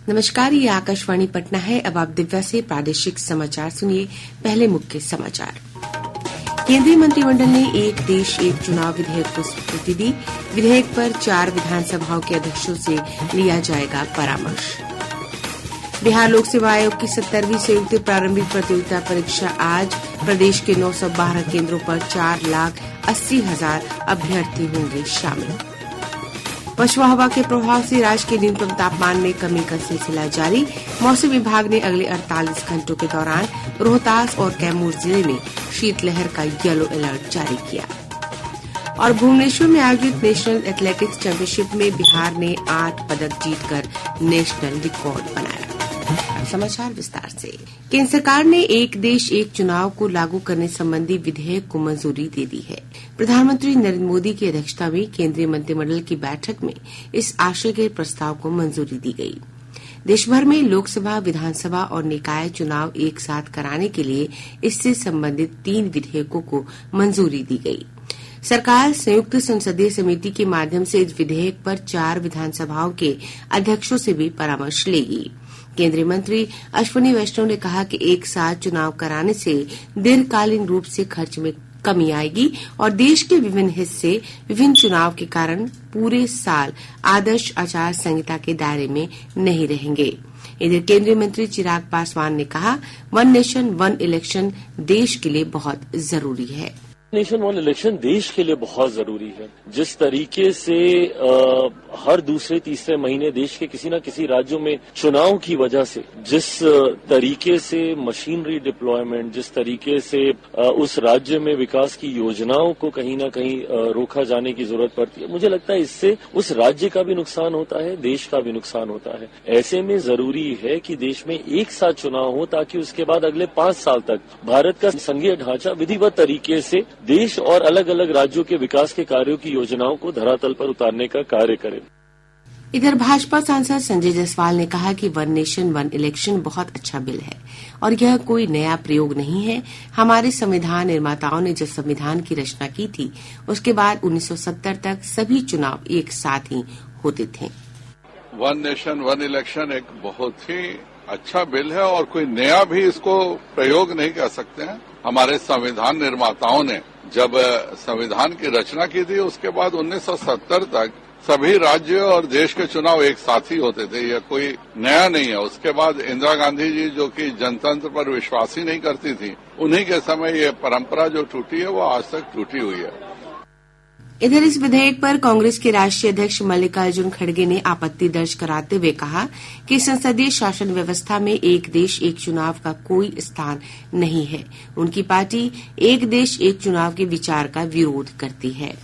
नमस्कार, ये आकाशवाणी पटना है। अब आप दिव्या से प्रादेशिक समाचार सुनिए। पहले मुख्य समाचार। केंद्रीय मंत्रिमंडल ने एक देश एक चुनाव विधेयक को स्वीकृति दी। विधेयक पर 4 विधानसभाओं के अध्यक्षों से लिया जाएगा परामर्श। बिहार लोक सेवा आयोग की 70वीं संयुक्त प्रारंभिक प्रतियोगिता परीक्षा आज। प्रदेश के 912 केंद्रों पर 4,80,000 अभ्यर्थी होंगे शामिल। पछुआ हवा के प्रभाव से राज्य के न्यूनतम तापमान में कमी का सिलसिला जारी। मौसम विभाग ने अगले 48 घंटों के दौरान रोहतास और कैमूर जिले में शीतलहर का येलो अलर्ट जारी किया। और भुवनेश्वर में आयोजित नेशनल एथलेटिक्स चैंपियनशिप में बिहार ने 8 पदक जीतकर नेशनल रिकॉर्ड बनाया। समाचार विस्तार से। केंद्र सरकार ने एक देश एक चुनाव को लागू करने संबंधी विधेयक को मंजूरी दे दी है। प्रधानमंत्री नरेंद्र मोदी की अध्यक्षता में केंद्रीय मंत्रिमंडल की बैठक में इस आशय के प्रस्ताव को मंजूरी दी गई। देश भर में लोकसभा, विधानसभा और निकाय चुनाव एक साथ कराने के लिए इससे संबंधित 3 विधेयकों को मंजूरी दी गई। सरकार संयुक्त संसदीय समिति के माध्यम से इस विधेयक पर 4 विधानसभाओं के अध्यक्षों से भी परामर्श लेगी। केंद्रीय मंत्री अश्विनी वैष्णव ने कहा कि एक साथ चुनाव कराने से दीर्घकालीन रूप से खर्च में कमी आएगी और देश के विभिन्न हिस्से विभिन्न चुनाव के कारण पूरे साल आदर्श आचार संहिता के दायरे में नहीं रहेंगे। इधर केंद्रीय मंत्री चिराग पासवान ने कहा, वन नेशन वन इलेक्शन देश के लिए बहुत जरूरी है। नेशन वन इलेक्शन देश के लिए बहुत जरूरी है। जिस तरीके से हर दूसरे तीसरे महीने देश के किसी न किसी राज्यों में चुनाव की वजह से जिस तरीके से मशीनरी डिप्लॉयमेंट, जिस तरीके से उस राज्य में विकास की योजनाओं को कहीं न कहीं रोका जाने की जरूरत पड़ती है, मुझे लगता है इससे उस राज्य का भी नुकसान होता है, देश का भी नुकसान होता है। ऐसे में जरूरी है कि देश में एक साथ चुनाव हो ताकि उसके बाद अगले 5 साल तक भारत का संघीय ढांचा विधिवत तरीके से देश और अलग अलग राज्यों के विकास के कार्यों की योजनाओं को धरातल पर उतारने का कार्य करे। इधर भाजपा सांसद संजय जायसवाल ने कहा कि वन नेशन वन इलेक्शन बहुत अच्छा बिल है और यह कोई नया प्रयोग नहीं है। हमारे संविधान निर्माताओं ने जब संविधान की रचना की थी उसके बाद 1970 तक सभी चुनाव एक साथ ही होते थे। वन नेशन वन इलेक्शन एक बहुत ही अच्छा बिल है और कोई नया भी इसको प्रयोग नहीं कर सकते हैं। हमारे संविधान निर्माताओं ने जब संविधान की रचना की थी उसके बाद 1970 तक सभी राज्य और देश के चुनाव एक साथ ही होते थे। यह कोई नया नहीं है। उसके बाद इंदिरा गांधी जी जो कि जनतंत्र पर विश्वास ही नहीं करती थी, उन्हीं के समय ये परंपरा जो टूटी है वो आज तक टूटी हुई है। इधर इस विधेयक पर कांग्रेस के राष्ट्रीय अध्यक्ष मल्लिकार्जुन खड़गे ने आपत्ति दर्ज कराते हुए कहा कि संसदीय शासन व्यवस्था में एक देश एक चुनाव का कोई स्थान नहीं है। उनकी पार्टी एक देश एक चुनाव के विचार का विरोध करती है।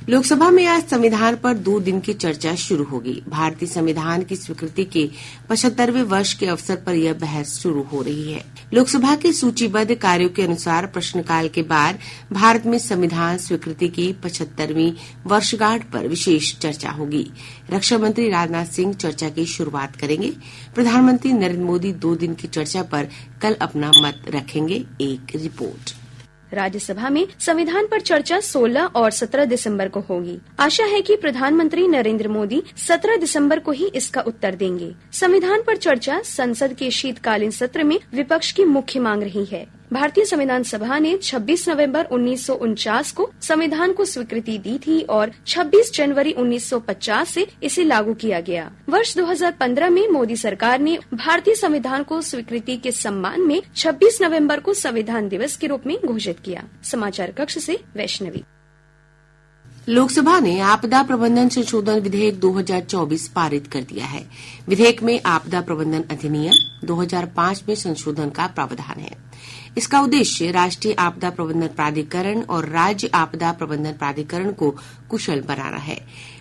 लोकसभा में आज संविधान पर 2 दिन की चर्चा शुरू होगी। भारतीय संविधान की स्वीकृति के 75वें वर्ष के अवसर पर यह बहस शुरू हो रही है। लोकसभा के सूचीबद्ध कार्यों के अनुसार प्रश्नकाल के बाद भारत में संविधान स्वीकृति की 75वीं वर्षगांठ पर विशेष चर्चा होगी। रक्षा मंत्री राजनाथ सिंह चर्चा की शुरुआत करेंगे। प्रधानमंत्री नरेंद्र मोदी 2 दिन की चर्चा पर कल अपना मत रखेंगे। एक रिपोर्ट। राज्यसभा में संविधान पर चर्चा 16 और 17 दिसंबर को होगी। आशा है कि प्रधानमंत्री नरेंद्र मोदी 17 दिसंबर को ही इसका उत्तर देंगे। संविधान पर चर्चा संसद के शीतकालीन सत्र में विपक्ष की मुख्य मांग रही है। भारतीय संविधान सभा ने 26 नवंबर 1949 को संविधान को स्वीकृति दी थी और 26 जनवरी 1950 से इसे लागू किया गया। वर्ष 2015 में मोदी सरकार ने भारतीय संविधान को स्वीकृति के सम्मान में 26 नवंबर को संविधान दिवस के रूप में घोषित किया। समाचार कक्ष से वैष्णवी। लोकसभा ने आपदा प्रबंधन संशोधन विधेयक 2024 पारित कर दिया है। विधेयक में आपदा प्रबंधन अधिनियम 2005 में संशोधन का प्रावधान है। इसका उद्देश्य राष्ट्रीय आपदा प्रबंधन प्राधिकरण और राज्य आपदा प्रबंधन प्राधिकरण को कुशल बनाना है।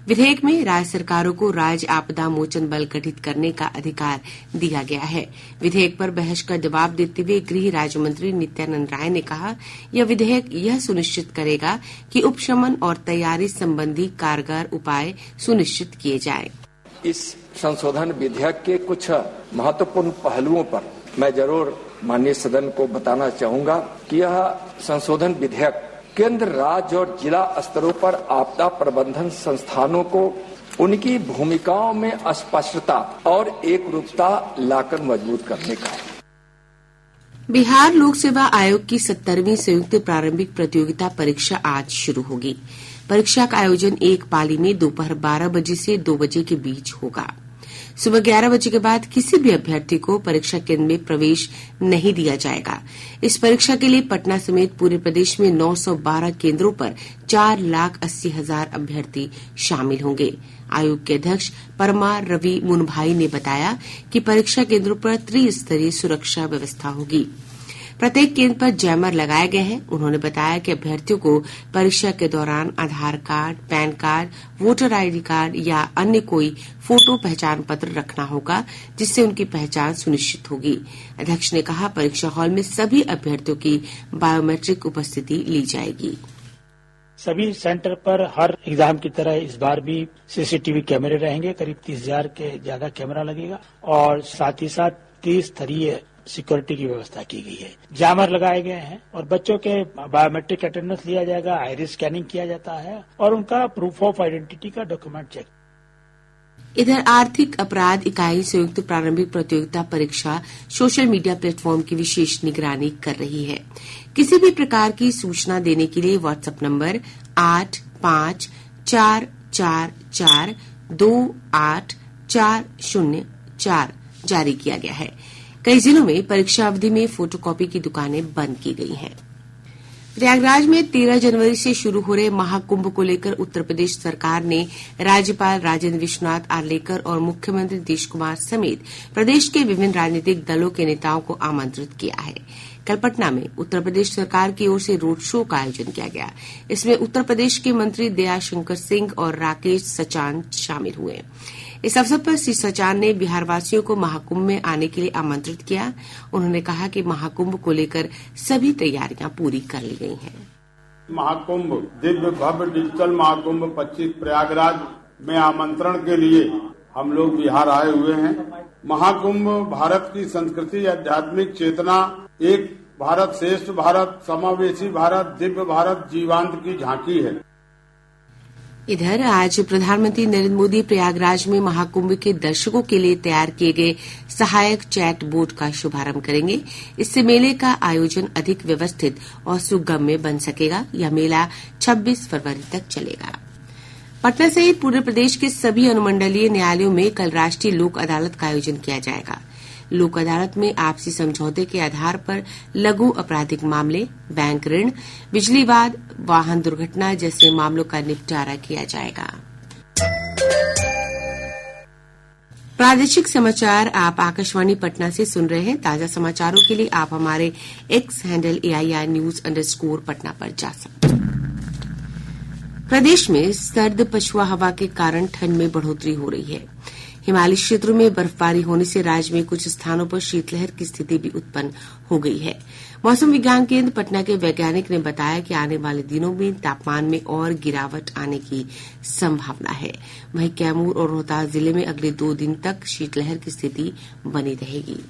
विधेयक में राज्य सरकारों को राज्य आपदा मोचन बल गठित करने का अधिकार दिया गया है। विधेयक पर बहस का जवाब देते हुए गृह राज्य मंत्री नित्यानंद राय ने कहा, यह विधेयक यह सुनिश्चित करेगा कि उपशमन और तैयारी संबंधी कारगर उपाय सुनिश्चित किए जाएं। इस संशोधन विधेयक के कुछ महत्वपूर्ण पहलुओं पर मैं जरूर माननीय सदन को बताना चाहूंगा कि यह संशोधन विधेयक केंद्र, राज्य और जिला स्तरों पर आपदा प्रबंधन संस्थानों को उनकी भूमिकाओं में स्पष्टता और एकरूपता लाकर मजबूत करने का है। बिहार लोक सेवा आयोग की 70वीं संयुक्त प्रारंभिक प्रतियोगिता परीक्षा आज शुरू होगी। परीक्षा का आयोजन एक पाली में दोपहर 12 बजे से 2 बजे के बीच होगा। सुबह 11 बजे के बाद किसी भी अभ्यर्थी को परीक्षा केंद्र में प्रवेश नहीं दिया जाएगा। इस परीक्षा के लिए पटना समेत पूरे प्रदेश में 912 केंद्रों पर 4,80,000 अभ्यर्थी शामिल होंगे। आयोग के अध्यक्ष परमार रवि मुनभाई ने बताया कि परीक्षा केंद्रों पर त्रिस्तरीय सुरक्षा व्यवस्था होगी। प्रत्येक केंद्र पर जैमर लगाए गए हैं। उन्होंने बताया कि अभ्यर्थियों को परीक्षा के दौरान Aadhaar card, PAN card, voter ID card या अन्य कोई फोटो पहचान पत्र रखना होगा, जिससे उनकी पहचान सुनिश्चित होगी। अध्यक्ष ने कहा, परीक्षा हॉल में सभी अभ्यर्थियों की बायोमेट्रिक उपस्थिति ली जाएगी। सभी सेंटर पर हर एग्जाम की तरह इस बार भी सीसीटीवी कैमरे रहेंगे। करीब 30,000 के ज्यादा कैमरा लगेगा और साथ ही साथ 30 स्तरीय सिक्योरिटी की व्यवस्था की गई है। जैमर लगाए गए हैं और बच्चों के बायोमेट्रिक अटेंडेंस लिया जाएगा, आइरिस स्कैनिंग किया जाता है और उनका प्रूफ ऑफ आइडेंटिटी का डॉक्यूमेंट चेक। इधर आर्थिक अपराध इकाई संयुक्त प्रारंभिक प्रतियोगिता परीक्षा सोशल मीडिया प्लेटफॉर्म की विशेष निगरानी कर रही है। किसी भी प्रकार की सूचना देने के लिए व्हाट्सएप नंबर 8544428404 जारी किया गया है। कई जिलों में परीक्षा अवधि में फोटोकॉपी की दुकानें बंद की गई हैं। प्रयागराज में 13 जनवरी से शुरू हो रहे महाकुंभ को लेकर उत्तर प्रदेश सरकार ने राज्यपाल राजेंद्र विश्वनाथ आर्लेकर और मुख्यमंत्री नीतीश कुमार समेत प्रदेश के विभिन्न राजनीतिक दलों के नेताओं को आमंत्रित किया है। कल पटना में उत्तर प्रदेश सरकार की ओर से रोड शो का आयोजन किया गया। इसमें उत्तर प्रदेश के मंत्री दयाशंकर सिंह और राकेश सचान शामिल हुए। इस अवसर पर श्री सचान ने बिहारवासियों को महाकुंभ में आने के लिए आमंत्रित किया। उन्होंने कहा कि महाकुंभ को लेकर सभी तैयारियां पूरी कर ली गई हैं। महाकुंभ दिव्य भव्य डिजिटल महाकुंभ 25 प्रयागराज में आमंत्रण के लिए हम लोग बिहार आए हुए हैं। महाकुंभ भारत की संस्कृति, आध्यात्मिक चेतना, एक भारत श्रेष्ठ भारत, समावेशी भारत, दिव्य भारत, जीवांत की झांकी है। इधर आज प्रधानमंत्री नरेंद्र मोदी प्रयागराज में महाकुंभ के दर्शकों के लिए तैयार किए गए सहायक चैट बोर्ड का शुभारंभ करेंगे। इससे मेले का आयोजन अधिक व्यवस्थित और सुगम्य बन सकेगा। यह मेला 26 फरवरी तक चलेगा। पटना सहित पूरे प्रदेश के सभी अनुमंडलीय न्यायालयों में कल राष्ट्रीय लोक अदालत का आयोजन किया जाएगा। लोक अदालत में आपसी समझौते के आधार पर लघु आपराधिक मामले, बैंक ऋण, बिजली विवाद, वाहन दुर्घटना जैसे मामलों का निपटारा किया जाएगा। प्रादेशिक समाचार आप आकाशवाणी पटना से सुन रहे हैं। ताजा समाचारों के लिए आप हमारे एक्स हैंडल AIR_News_ पर जा सकते हैं। प्रदेश में सर्द पछुआ हवा के कारण ठंड में बढ़ोतरी हो रही है। हिमालयी क्षेत्रों में बर्फबारी होने से राज्य में कुछ स्थानों पर शीतलहर की स्थिति भी उत्पन्न हो गई है। मौसम विज्ञान केंद्र पटना के वैज्ञानिक ने बताया कि आने वाले दिनों में तापमान में और गिरावट आने की संभावना है। वहीं कैमूर और रोहतास जिले में अगले 2 दिन तक शीतलहर की स्थिति बनी रहेगी।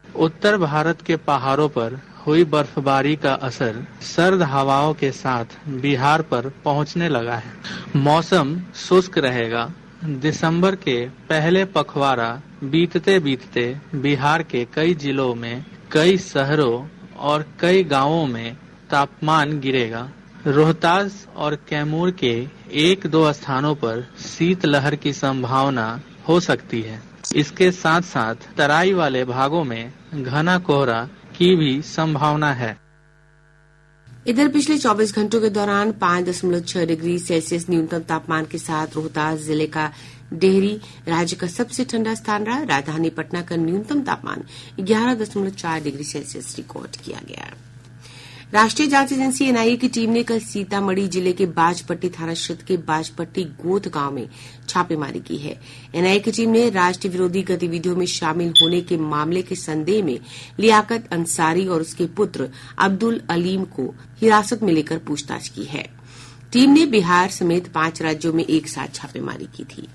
उत्तर भारत के पहाड़ों पर हुई बर्फबारी का असर सर्द हवाओं के साथ बिहार पर पहुंचने लगा है। मौसम शुष्क रहेगा। दिसंबर के पहले पखवाड़ा बीतते बीतते बिहार के कई जिलों में, कई शहरों और कई गांवों में तापमान गिरेगा। रोहतास और कैमूर के 1-2 स्थानों पर शीतलहर की संभावना हो सकती है। इसके साथ साथ तराई वाले भागों में घना कोहरा की भी संभावना है। इधर पिछले 24 घंटों के दौरान 5.6 डिग्री सेल्सियस न्यूनतम तापमान के साथ रोहतास जिले का डेहरी राज्य का सबसे ठंडा स्थान रहा। राजधानी पटना का न्यूनतम तापमान 11.4 डिग्री सेल्सियस रिकॉर्ड किया गया। राष्ट्रीय जांच एजेंसी NIA की टीम ने कल सीतामढ़ी जिले के बाजपट्टी थाना क्षेत्र के बाजपट्टी गोथ गांव में छापेमारी की है। NIA की टीम ने राष्ट्र विरोधी गतिविधियों में शामिल होने के मामले के संदेह में लियाकत अंसारी और उसके पुत्र अब्दुल अलीम को हिरासत में लेकर पूछताछ की है। टीम ने बिहार समेत 5 राज्यों में एक साथ छापेमारी की थी।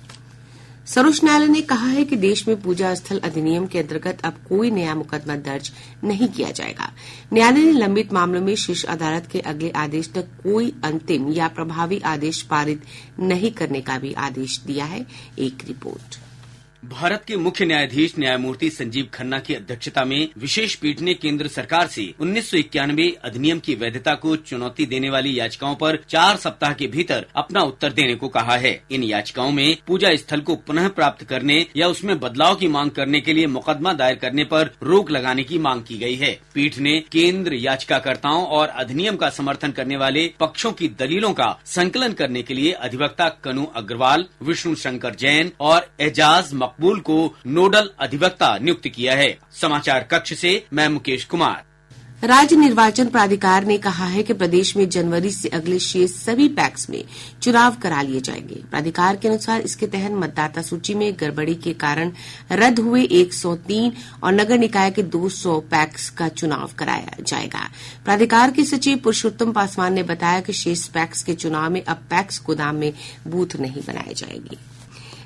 सर्वोच्च न्यायालय ने कहा है कि देश में पूजा स्थल अधिनियम के अंतर्गत अब कोई नया मुकदमा दर्ज नहीं किया जाएगा। न्यायालय ने लंबित मामलों में शीर्ष अदालत के अगले आदेश तक कोई अंतिम या प्रभावी आदेश पारित नहीं करने का भी आदेश दिया है। एक रिपोर्ट। भारत के मुख्य न्यायाधीश न्यायमूर्ति संजीव खन्ना की अध्यक्षता में विशेष पीठ ने केंद्र सरकार से 1991 अधिनियम की वैधता को चुनौती देने वाली याचिकाओं पर 4 सप्ताह के भीतर अपना उत्तर देने को कहा है। इन याचिकाओं में पूजा स्थल को पुनः प्राप्त करने या उसमें बदलाव की मांग करने के लिए मुकदमा दायर करने पर रोक लगाने की मांग की गई है। पीठ ने केंद्र याचिकाकर्ताओं और अधिनियम का समर्थन करने वाले पक्षों की दलीलों का संकलन करने के लिए अधिवक्ता कनु अग्रवाल, विष्णु शंकर जैन और एजाज मकबूल को नोडल अधिवक्ता नियुक्त किया है। समाचार कक्ष से मैं मुकेश कुमार। राज्य निर्वाचन प्राधिकार ने कहा है कि प्रदेश में जनवरी से अगले शेष सभी पैक्स में चुनाव करा लिए जाएंगे। प्राधिकार के अनुसार इसके तहत मतदाता सूची में गड़बड़ी के कारण रद्द हुए 103 और नगर निकाय के 200 पैक्स का चुनाव कराया जाएगा। प्राधिकार के सचिव पुरुषोत्तम पासवान ने बताया कि शेष पैक्स के चुनाव में अब पैक्स गोदाम में बूथ नहीं बनाए जाएंगे।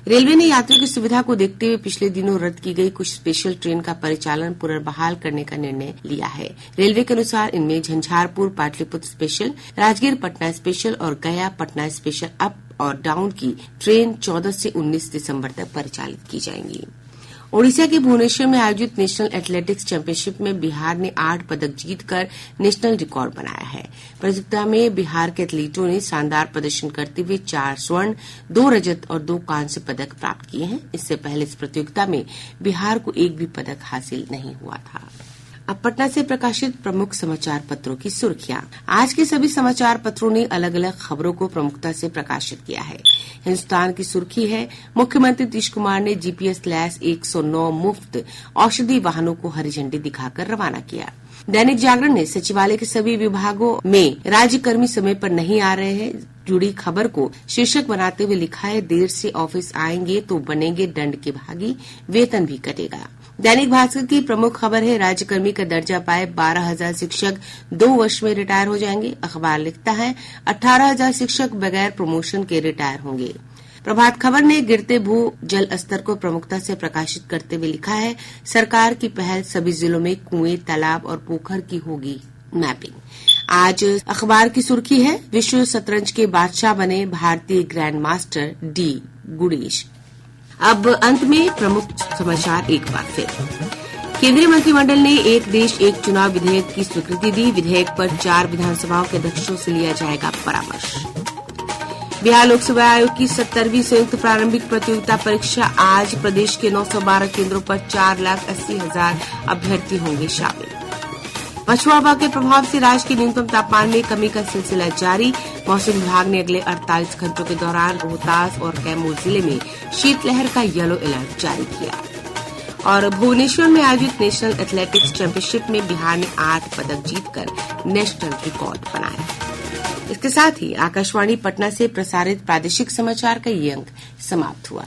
रेलवे ने यात्रियों की सुविधा को देखते हुए पिछले दिनों रद्द की गई कुछ स्पेशल ट्रेन का परिचालन पुनर्बहाल करने का निर्णय लिया है। रेलवे के अनुसार इनमें झंझारपुर पाटलिपुत्र स्पेशल, राजगीर पटना स्पेशल और गया पटना स्पेशल अप और डाउन की ट्रेन 14 से 19 दिसंबर तक परिचालित की जाएंगी। ओडिशा के भुवनेश्वर में आयोजित नेशनल एथलेटिक्स चैंपियनशिप में बिहार ने 8 पदक जीतकर नेशनल रिकॉर्ड बनाया है। प्रतियोगिता में बिहार के एथलीटों ने शानदार प्रदर्शन करते हुए 4 स्वर्ण, 2 रजत और 2 कांस्य पदक प्राप्त किए हैं। इससे पहले इस प्रतियोगिता में बिहार को एक भी पदक हासिल नहीं हुआ था। अब पटना से प्रकाशित प्रमुख समाचार पत्रों की सुर्खियां। आज के सभी समाचार पत्रों ने अलग अलग खबरों को प्रमुखता से प्रकाशित किया है। हिन्दुस्तान की सुर्खी है, मुख्यमंत्री नीतीश कुमार ने जीपीएस लैस 109 मुफ्त औषधि वाहनों को हरी झंडी दिखाकर रवाना किया। दैनिक जागरण ने सचिवालय के सभी विभागों में राज्यकर्मी समय पर नहीं आ रहे हैं जुड़ी खबर को शीर्षक बनाते हुए लिखा है, देर से ऑफिस आएंगे तो बनेंगे दंड के भागी, वेतन भी कटेगा। दैनिक भास्कर की प्रमुख खबर है, राज्यकर्मी का दर्जा पाए 12,000 शिक्षक 2 वर्ष में रिटायर हो जाएंगे। अखबार लिखता है 18,000 शिक्षक बगैर प्रमोशन के रिटायर होंगे। प्रभात खबर ने गिरते भू जल स्तर को प्रमुखता से प्रकाशित करते हुए लिखा है, सरकार की पहल, सभी जिलों में कुएं, तालाब और पोखर की होगी मैपिंग। आज अखबार की सुर्खी है, विश्व शतरंज के बादशाह बने भारतीय ग्रैंड मास्टर डी गुणेश। अब अंत में प्रमुख समाचार एक बार फिर। केंद्रीय मंत्रिमंडल ने एक देश एक चुनाव विधेयक की स्वीकृति दी। विधेयक पर 4 विधानसभाओं के अध्यक्षों से लिया जाएगा परामर्श। बिहार लोकसेवा आयोग की 70वीं संयुक्त प्रारंभिक प्रतियोगिता परीक्षा आज प्रदेश के 912 केंद्रों पर 4,80,000 अभ्यर्थी होंगे शामिल। पछुआ हवा के प्रभाव से राज्य के न्यूनतम तापमान में कमी का सिलसिला जारी। मौसम विभाग ने अगले 48 घंटों के दौरान रोहतास और कैमूर जिले में शीतलहर का येलो अलर्ट जारी किया। और भुवनेश्वर में आयोजित नेशनल एथलेटिक्स चैंपियनशिप में बिहार ने 8 पदक जीतकर नेशनल रिकॉर्ड बनाया। इसके साथ ही आकाशवाणी पटना से प्रसारित प्रादेशिक समाचार का ये अंक समाप्त हुआ।